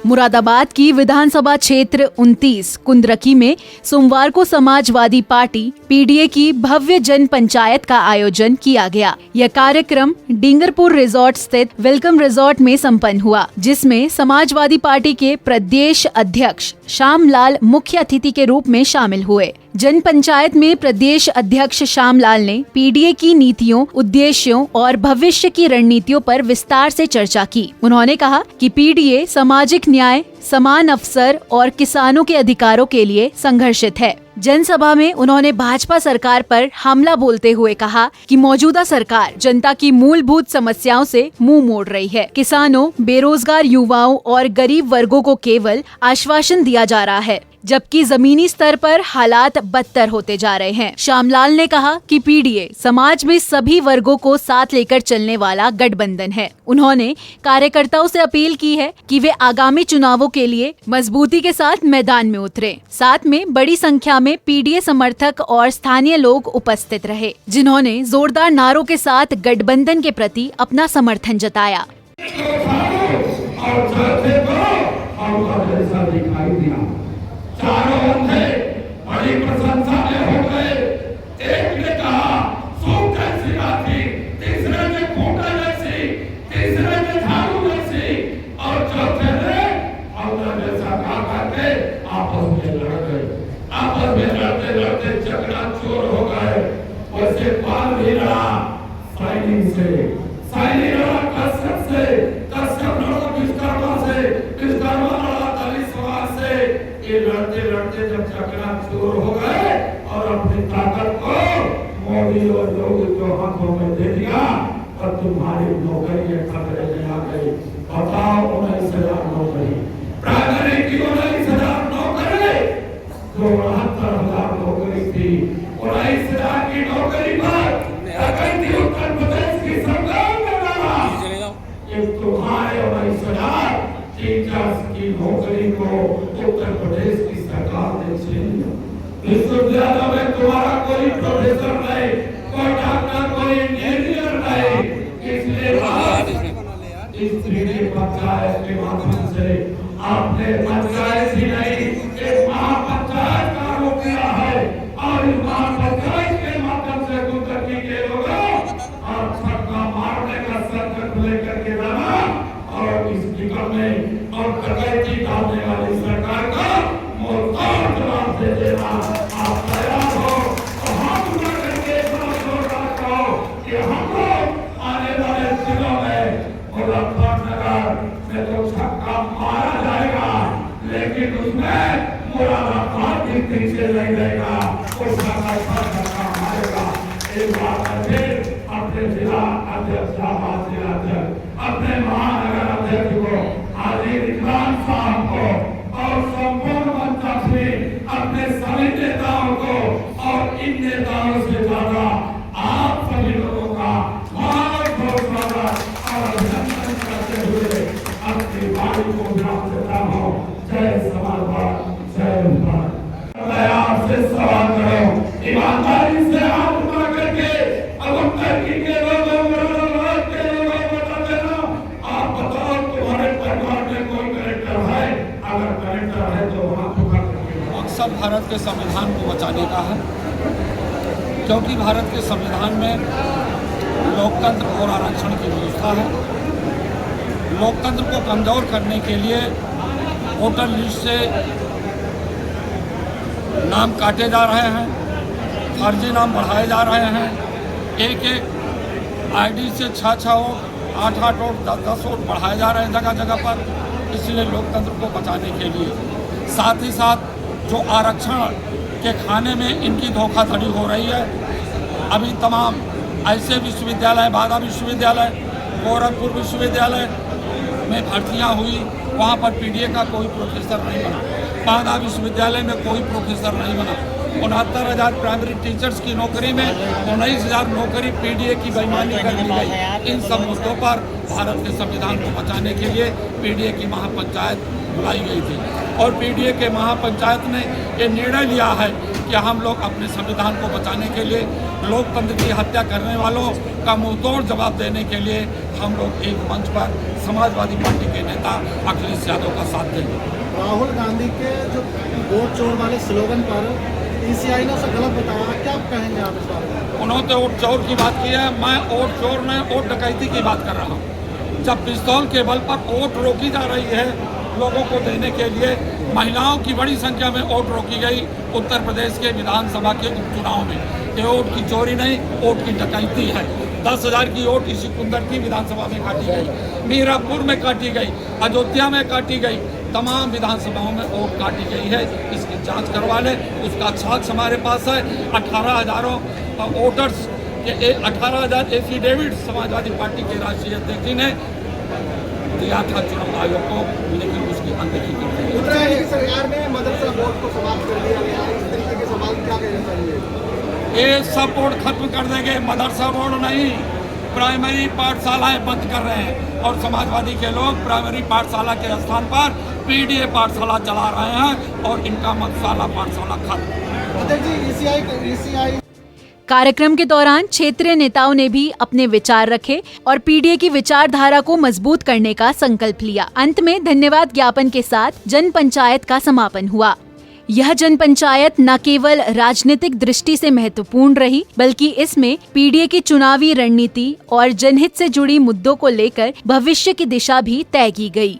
मुरादाबाद की विधानसभा क्षेत्र 29 कुंदरकी में सोमवार को समाजवादी पार्टी पीडीए की भव्य जन पंचायत का आयोजन किया गया। यह कार्यक्रम डिंगरपुर रिजॉर्ट स्थित वेलकम रिजॉर्ट में संपन्न हुआ, जिसमें समाजवादी पार्टी के प्रदेश अध्यक्ष श्यामलाल मुख्य अतिथि के रूप में शामिल हुए। जन पंचायत में प्रदेश अध्यक्ष श्यामलाल ने पीडीए की नीतियों, उद्देश्यों और भविष्य की रणनीतियों पर विस्तार से चर्चा की। उन्होंने कहा कि पीडीए सामाजिक न्याय, समान अवसर और किसानों के अधिकारों के लिए संघर्षित है। जनसभा में उन्होंने भाजपा सरकार पर हमला बोलते हुए कहा कि मौजूदा सरकार जनता की मूलभूत समस्याओं से मुंह मोड़ रही है। किसानों, बेरोजगार युवाओं और गरीब वर्गों को केवल आश्वासन दिया जा रहा है, जबकि जमीनी स्तर पर हालात बदतर होते जा रहे हैं। श्यामलाल ने कहा कि पीडीए समाज में सभी वर्गों को साथ लेकर चलने वाला गठबंधन है। उन्होंने कार्यकर्ताओं से अपील की है कि वे आगामी चुनावों के लिए मजबूती के साथ मैदान में उतरे। साथ में बड़ी संख्या में पीडीए समर्थक और स्थानीय लोग उपस्थित रहे, जिन्होंने जोरदार नारों के साथ गठबंधन के प्रति अपना समर्थन जताया। चारों बंदे बड़ी प्रशंसा में हो गए। एक ने कहा सूप जैसी बाती, तीसरे ने खूंटा जैसी, तीसरे ने झाड़ू जैसी और चौथे ने औरत जैसा कहा करके आपस में लड़ गए। आपस में लड़ते लड़ते चकनाचूर हो गए। वैसे पाल भी लड़ा सैनी से, सैनी लड़ा कश्यप से, कश्यप लड़ा विश्वकर्मा से, विश्वकर्मा लड़ा तलीसवार से। ये लड़ते लड़ते जब चकनाचूर हो गए और अपनी ताकत को मोदी और योगी को हाथों में दे दिया, और तुम्हारी नौकरी खतरे में आ गई। बताओ 19,000 नौकरी, प्राइमरी की 19,000 नौकरी, जो 72,000 नौकरी थी, 19,000 की नौकरी पर उत्तर प्रदेश की सरकार ने डाला। ये तुम्हारे 19,000 टीचर्स की नौकरी को उत्तर प्रदेश की सरकार ने छीन लिया। विश्वविद्यालय में तुम्हारा कोई प्रोफेसर नहीं, कोई डॉक्टर, कोई इंजीनियर नहीं। इसलिए इस पीढ़ी पंचायत के माध्यम से आपने पंचायत ही नहीं, एक महापंचायत का रूप लिया है। और इस महापंचायत के माध्यम से कुंदरकी के लोगों और छक्का मारने का संकल्प लेकर के जाना और इस निगम में और डकैती डालने वाली सरकार का मुंहतोड़ जवाब दे देना। आप तैयार हो तो हम करके कहो कि हमको आने वाले दिनों में मुजफ्फरनगर में तो छक्का मारा जाएगा, लेकिन उसमें मुरादाबाद भी पीछे नहीं रहेगा, उसका छक्का मारेगा। एक बार फिर अपने जिला अध्यक्ष, जिला अध्यक्ष, अपने महानगर अध्यक्ष को, आदिल इमरान साहब को और संपूर्ण मंचा से अपने सभी नेताओं को और इन नेताओं से ज्यादा आप सभी लोगों का बहुत बहुत स्वागत और अभिनंदन करते हुए अपनी वाणी को विराम देता हूँ। जय समाजवाद, जय भारत। मैं आपसे सवाल करूँ, ईमानदारी से हाथ उठा करके अब उंगरकी के लोगों, मुरादाबाद के लोगों बता देना, आप बताओ तुम्हारे परिवार में कोई कलेक्टर है? अगर कलेक्टर है तो वहाँ पुकार करके मकसद भारत के संविधान को बचाने का है, क्योंकि भारत के संविधान में लोकतंत्र और आरक्षण की व्यवस्था है। लोकतंत्र को कमजोर करने के लिए वोटर लिस्ट से नाम काटे जा रहे हैं, फर्जी नाम बढ़ाए जा रहे हैं। एक एक आईडी से 6 वोट, 8 वोट, 10 वोट बढ़ाए जा रहे हैं जगह जगह पर, इसलिए लोकतंत्र को बचाने के लिए। साथ ही साथ जो आरक्षण के खाने में इनकी धोखाधड़ी हो रही है। अभी तमाम ऐसे विश्वविद्यालय, बाधा विश्वविद्यालय, गोरखपुर विश्वविद्यालय में भर्तियाँ हुई, वहाँ पर पीडीए का कोई प्रोफेसर नहीं बना। बाधा विश्वविद्यालय में कोई प्रोफेसर नहीं बना। 69,000 प्राइमरी टीचर्स की नौकरी में 19,000 नौकरी पीडीए की बेईमानी कर दी गई। इन सब मुद्दों पर भारत के संविधान को बचाने के लिए पीडीए की महापंचायत बुलाई गई थी और पीडीए के महापंचायत ने ये निर्णय लिया है कि हम लोग अपने संविधान को बचाने के लिए, लोकतंत्र की हत्या करने वालों का मुंहतोड़ जवाब देने के लिए हम लोग एक मंच पर समाजवादी पार्टी के नेता अखिलेश यादव का साथ देंगे। राहुल गांधी के जो वोट चोर वाले स्लोगन पर ईसीआई ने उसे गलत बताया, क्या आप कहेंगे आप इस बारे में? उन्होंने वोट चोर की बात की है, मैं वोट चोर नहीं वोट डकैती की बात कर रहा हूँ। जब पिस्तौल के बल पर वोट रोकी जा रही है लोगों को देने के लिए, महिलाओं की बड़ी संख्या में वोट रोकी गई उत्तर प्रदेश के विधानसभा के उपचुनाव में। ये वोट की चोरी नहीं, वोट की डकैती है। 10,000 की वोट इसी कुंदरकी विधानसभा में काटी गई, मीरापुर में काटी गई, अयोध्या में काटी गई, तमाम विधानसभाओं में वोट काटी गई है। इसकी जांच करवा लें, उसका साक्ष्य हमारे पास है। 18,000 वोटर्स के 18,000 एफिडेविट समाजवादी पार्टी के राष्ट्रीय अध्यक्ष जी ने दिया था चुनाव आयोग को, लेकिन उसकी अनदेखी की गई। उत्तराखंड की सरकार ने मदरसा बोर्ड को समाप्त कर दिया गया, इस तरीके के सवाल क्या कहना चाहिए? ये सब बोर्ड खत्म कर देंगे, मदरसा बोर्ड नहीं, प्राइमरी पाठशालाएं बंद कर रहे हैं और समाजवादी के लोग प्राइमरी पाठशाला के स्थान पर पीडीए पाठशाला चला रहे हैं और इनका मदरसा पाठशाला खत्म। अध्यक्ष जी, ईसीआई कार्यक्रम के दौरान क्षेत्रीय नेताओं ने भी अपने विचार रखे और पीडीए की विचारधारा को मजबूत करने का संकल्प लिया। अंत में धन्यवाद ज्ञापन के साथ जन पंचायत का समापन हुआ। यह जन पंचायत न केवल राजनीतिक दृष्टि से महत्वपूर्ण रही, बल्कि इसमें पीडीए की चुनावी रणनीति और जनहित से जुड़ी मुद्दों को लेकर भविष्य की दिशा भी तय की गई।